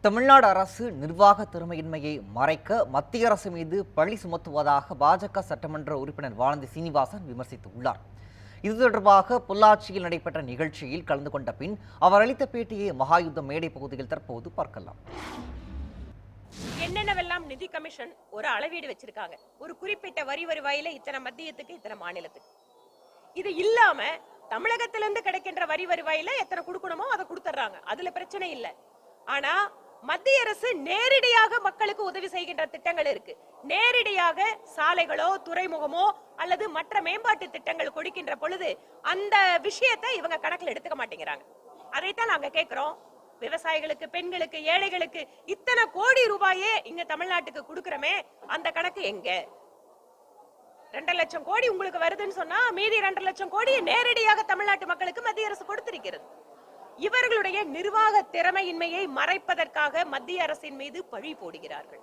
தமிழ்நாடு அரசு நிர்வாக திறமையின்மையை மறைக்க மத்திய அரசு மீது பழி சுமத்துவதாக பாஜக சட்டமன்ற உறுப்பினர் வானதி சீனிவாசன் விமர்சித்துள்ளார். இது தொடர்பாக பொள்ளாச்சியில் நடைபெற்ற நிகழ்ச்சியில் கலந்து கொண்ட பின் அவர் அளித்த பேட்டியை மகாயுத்த மேடை பகுதியில் தற்போது பார்க்கலாம். என்னென்னவெல்லாம் நிதி கமிஷன் ஒரு அளவீடு வச்சிருக்காங்க. ஒரு குறிப்பிட்ட வரி வருவாயில இத்தனை மத்தியத்துக்கு இத்தனை மாநிலத்துக்கு. இது இல்லாம தமிழகத்திலிருந்து கிடைக்கின்ற வரி வருவாயில எத்தனை கொடுக்கணுமோ அதை கொடுத்துறாங்க. அதுல பிரச்சனை இல்லை. ஆனா மத்திய அரசு நேரடியாக மக்களுக்கு உதவி செய்கின்ற திட்டங்கள் இருக்கு. நேரடியாக சாலைகளோ துறைமுகமோ அல்லது மற்ற மேம்பாட்டு திட்டங்கள் கொடுக்கின்ற பொழுது அந்த விஷயத்தை இவங்க கணக்கில் எடுத்துக்க மாட்டேங்கிறாங்க. அதைத்தான் நாங்க கேட்கிறோம். விவசாயிகளுக்கு, பெண்களுக்கு, ஏழைகளுக்கு இத்தனை கோடி ரூபாயே இங்க தமிழ்நாட்டுக்கு கொடுக்கிறோமே, அந்த கணக்கு எங்க? 2 லட்சம் கோடி உங்களுக்கு வருதுன்னு சொன்னா மீதி 2 லட்சம் கோடி நேரடியாக தமிழ்நாட்டு மக்களுக்கு மத்திய அரசு கொடுத்திருக்கிறது. இவர்களுடைய நிர்வாக திறமையின்மையை மறைப்பதற்காக மத்திய அரசின் மீது பழி போடுகிறார்கள்.